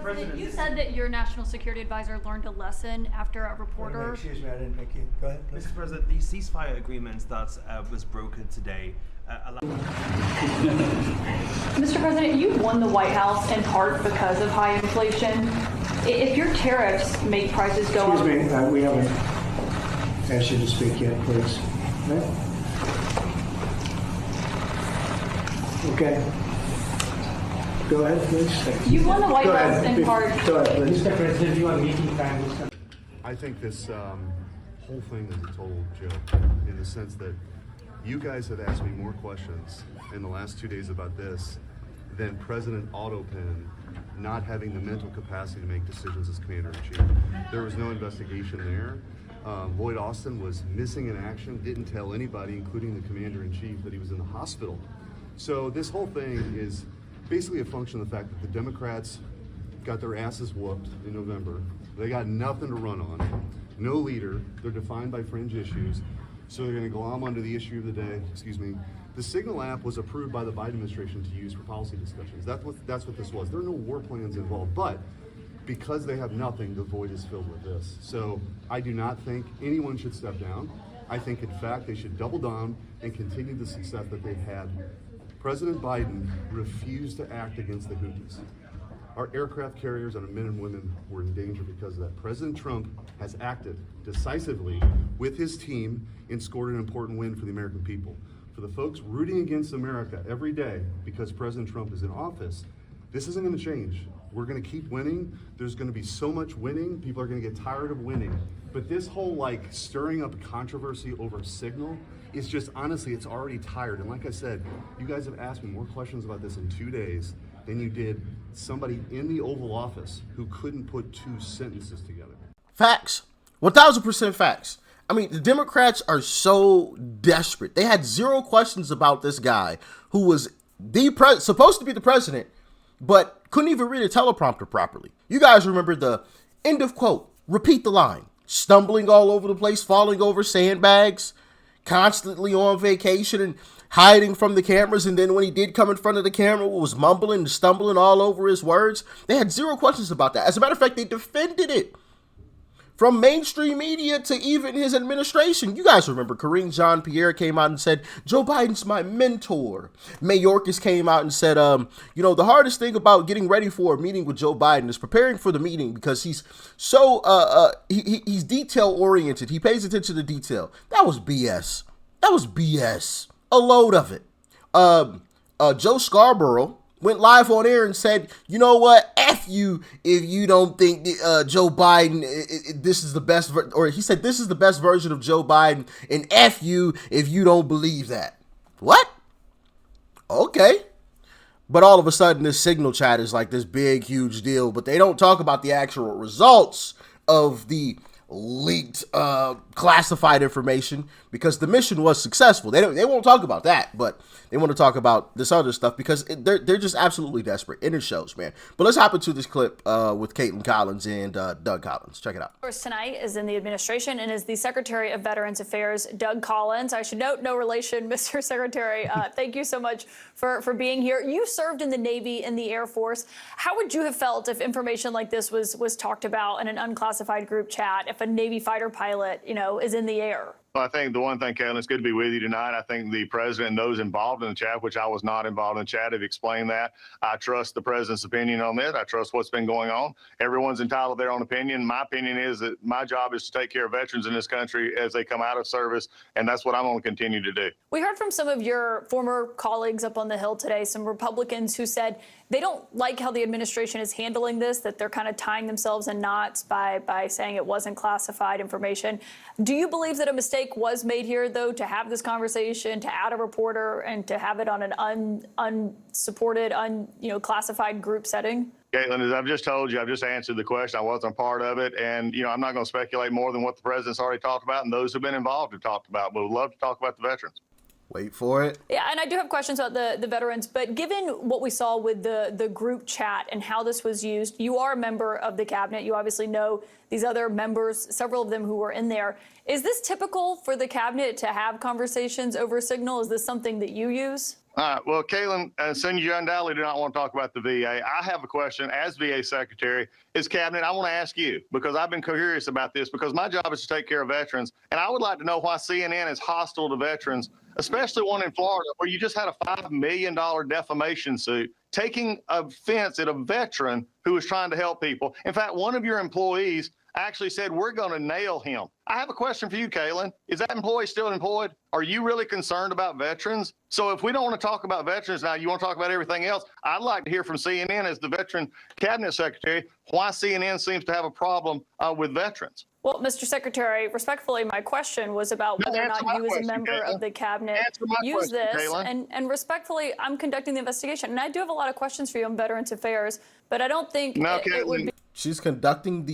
President, you said that your national security advisor learned a lesson after a reporter. Excuse me, I didn't make you. Go ahead, please. Mr. President, the ceasefire agreement that was brokered today. Mr. President, you won the White House in part because of high inflation. If your tariffs make prices go up. Excuse me, we haven't asked you to speak yet, please. Okay. Go ahead, please. You won the White House in part. Go ahead, please. Mr. President, you are meeting time. I think this whole thing is a total joke in the sense that you guys have asked me more questions in the last 2 days about this than President Autopen not having the mental capacity to make decisions as Commander-in-Chief. There was no investigation there. Lloyd Austin was missing in action, didn't tell anybody, including the Commander-in-Chief, that he was in the hospital. So this whole thing is basically a function of the fact that the Democrats got their asses whooped in November. They got nothing to run on, no leader. They're defined by fringe issues. So they're going to glom onto the issue of the day. Excuse me. The Signal app was approved by the Biden administration to use for policy discussions. That's what this was. There are no war plans involved, but because they have nothing, the void is filled with this. So I do not think anyone should step down. I think, in fact, they should double down and continue the success that they've had. President Biden refused to act against the Houthis. Our aircraft carriers and our men and women were in danger because of that. President Trump has acted decisively with his team and scored an important win for the American people. For the folks rooting against America every day because President Trump is in office, this isn't going to change. We're going to keep winning. There's going to be so much winning. People are going to get tired of winning. But this whole stirring up controversy over Signal is just, honestly, it's already tired. And like I said, you guys have asked me more questions about this in 2 days than you did somebody in the Oval Office who couldn't put 2 sentences together. Facts. 1,000% facts. I mean, the Democrats are so desperate. They had 0 questions about this guy who was supposed to be the president, but couldn't even read a teleprompter properly. You guys remember the end of quote, repeat the line, stumbling all over the place, falling over sandbags, constantly on vacation and hiding from the cameras. And then when he did come in front of the camera, was mumbling and stumbling all over his words. They had 0 questions about that. As a matter of fact, they defended it from mainstream media to even his administration. You guys remember Karine Jean-Pierre came out and said, Joe Biden's my mentor. Mayorkas came out and said, the hardest thing about getting ready for a meeting with Joe Biden is preparing for the meeting because he's so, he's detail oriented. He pays attention to detail. That was BS. That was BS. A load of it. Joe Scarborough went live on air and said, you know what, F you if you don't think Joe Biden, this is the best, or he said this is the best version of Joe Biden, and F you if you don't believe that. What? Okay. But all of a sudden this Signal chat is like this big, huge deal, but they don't talk about the actual results of the leaked classified information because the mission was successful. They won't talk about that, but they want to talk about this other stuff because they're just absolutely desperate, and it shows, man. But let's hop into this clip with Caitlin Collins and Doug Collins. Check it out. First tonight is in the administration and is the Secretary of Veterans Affairs, Doug Collins. I should note, no relation, Mr. Secretary. Thank you so much for being here. You served in the Navy and the Air Force. How would you have felt if information like this was talked about in an unclassified group chat, if a Navy fighter pilot, is in the air? Well, I think the one thing, Caitlin, it's good to be with you tonight. I think the president and those involved in the chat, which I was not involved in the chat, have explained that. I trust the president's opinion on this. I trust what's been going on. Everyone's entitled to their own opinion. My opinion is that my job is to take care of veterans in this country as they come out of service, and that's what I'm going to continue to do. We heard from some of your former colleagues up on the Hill today, some Republicans who said they don't like how the administration is handling this, that they're kind of tying themselves in knots by saying it wasn't classified information. Do you believe that a mistake was made here, though, to have this conversation, to add a reporter, and to have it on an unsupported, classified group setting? Caitlin, as I've just told you, I've just answered the question. I wasn't part of it. And, I'm not going to speculate more than what the president's already talked about and those who've been involved have talked about. But we'd love to talk about the veterans. Wait for it. Yeah, and I do have questions about the veterans, but given what we saw with the group chat and how this was used, you are a member of the cabinet. You obviously know these other members, several of them who were in there. Is this typical for the cabinet to have conversations over Signal? Is this something that you use? All right. Well, Kaylin, since you undoubtedly do not want to talk about the VA, I have a question as VA Secretary. As Cabinet, I want to ask you, because I've been curious about this, because my job is to take care of veterans, and I would like to know why CNN is hostile to veterans, especially one in Florida, where you just had a $5 million defamation suit taking offense at a veteran who was trying to help people. In fact, one of your employees actually said, we're going to nail him. I have a question for you, Kaylin. Is that employee still employed? Are you really concerned about veterans? So if we don't want to talk about veterans now, you want to talk about everything else, I'd like to hear from CNN as the Veteran Cabinet Secretary why CNN seems to have a problem with veterans. Well, Mr. Secretary, respectfully, my question was about whether or not you as a member of the cabinet use this. And respectfully, I'm conducting the investigation. And I do have a lot of questions for you on Veterans Affairs, but I don't think it would be. She's conducting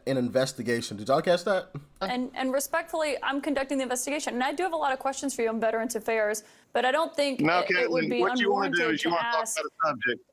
an investigation. Did y'all catch that? And respectfully, I'm conducting the investigation. And I do have a lot of questions for you on Veterans Affairs, but I don't think it would be unwarranted to ask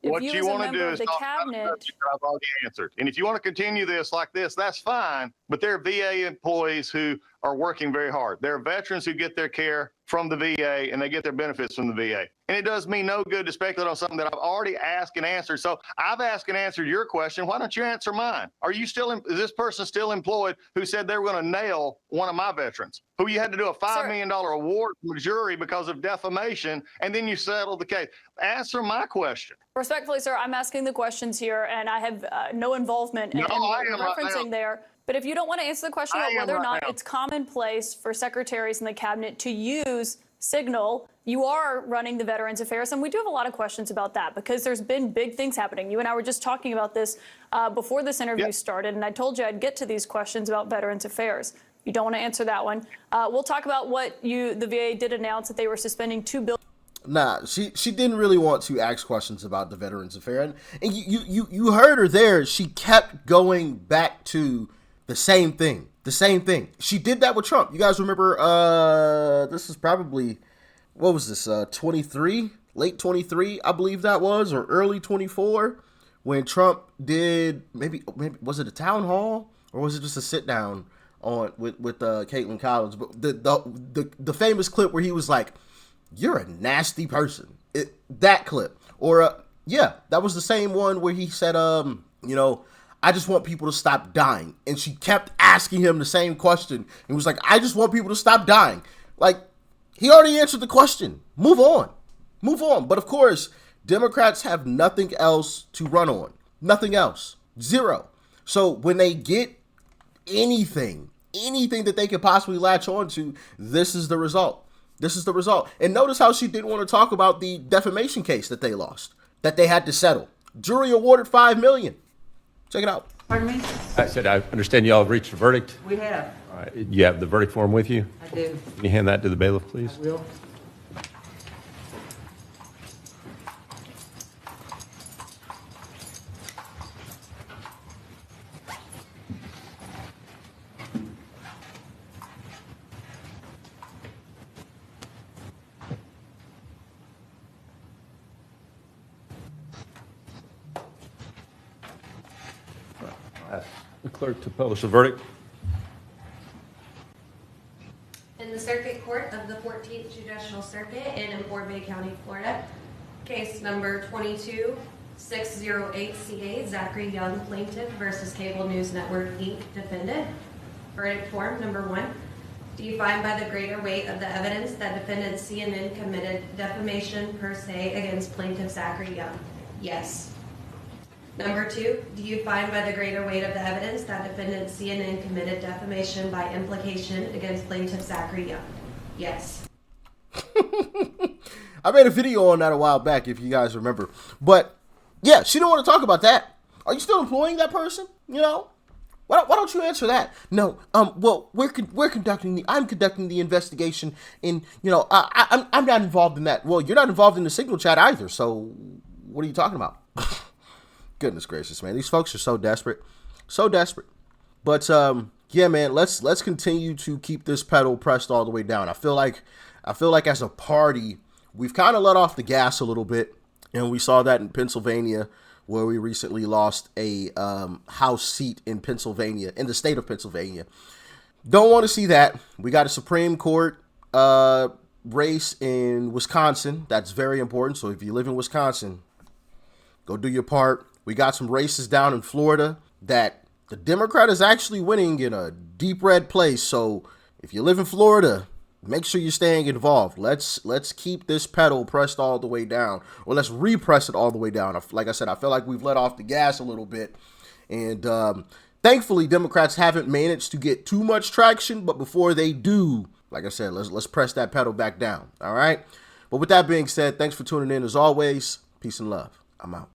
What you want to do is talk about a cabinet. subject that I've already answered. And if you want to continue this like this, that's fine. But there are VA employees who are working very hard. There are veterans who get their care from the VA and they get their benefits from the VA. And it does me no good to speculate on something that I've already asked and answered. So I've asked and answered your question. Why don't you answer mine? Is this person still employed who said they were going to nail one of my veterans, who you had to do a $5 million award from a jury because of defamation, and then you settled the case? Answer my question. Respectfully, sir, I'm asking the questions here, and I have no involvement in what you're referencing there. But if you don't want to answer the question about whether or not it's commonplace for secretaries in the cabinet to use Signal, you are running the Veterans Affairs, and we do have a lot of questions about that because there's been big things happening. You and I were just talking about this before this interview started, and I told you I'd get to these questions about Veterans Affairs. You don't want to answer that one. We'll talk about what the VA did announce, that they were suspending $2 billion. Nah, she didn't really want to ask questions about the Veterans Affairs, and you heard her there. She kept going back to the same thing. The same thing. She did that with Trump. You guys remember, this is probably, what was this, 23? Late 23, I believe that was, or early 24, when Trump did, maybe was it a town hall, or was it just a sit down with Caitlin Collins? But the famous clip where he was like, "You're a nasty person." That clip. Or, yeah, that was the same one where he said, I just want people to stop dying. And she kept asking him the same question. He was like, I just want people to stop dying. Like, he already answered the question. Move on. Move on. But of course, Democrats have nothing else to run on. Nothing else. Zero. So when they get anything that they could possibly latch on to, this is the result. This is the result. And notice how she didn't want to talk about the defamation case that they lost, that they had to settle. Jury awarded $5 million. Check it out. Pardon me? I said, I understand y'all have reached a verdict. We have. All right. You have the verdict form with you? I do. Can you hand that to the bailiff, please? I will. Ask the clerk to publish the verdict. In the Circuit Court of the 14th Judicial Circuit in Fort Bay County, Florida, case number 22608CA, Zachary Young plaintiff versus Cable News Network, Inc. defendant. Verdict form number 1. Do you find by the greater weight of the evidence that defendant CNN committed defamation per se against plaintiff Zachary Young? Yes. Number 2, do you find by the greater weight of the evidence that defendant CNN committed defamation by implication against plaintiff Zachary Young? Yes. I made a video on that a while back, if you guys remember. But yeah, she didn't want to talk about that. Are you still employing that person? Why don't you answer that? No. Well, I'm conducting the investigation, and I'm not involved in that. Well, you're not involved in the Signal chat either. So what are you talking about? Goodness gracious, man. These folks are so desperate. So desperate. But yeah, man, let's continue to keep this pedal pressed all the way down. I feel like I feel like as a party, we've kind of let off the gas a little bit. And we saw that in Pennsylvania, where we recently lost a House seat in Pennsylvania, in the state of Pennsylvania. Don't want to see that. We got a Supreme Court race in Wisconsin. That's very important. So if you live in Wisconsin, go do your part. We got some races down in Florida that the Democrat is actually winning in a deep red place. So if you live in Florida, make sure you're staying involved. Let's keep this pedal pressed all the way down, or let's repress it all the way down. Like I said, I feel like we've let off the gas a little bit, and thankfully Democrats haven't managed to get too much traction. But before they do, like I said, let's press that pedal back down. All right. But with that being said, thanks for tuning in as always. Peace and love. I'm out.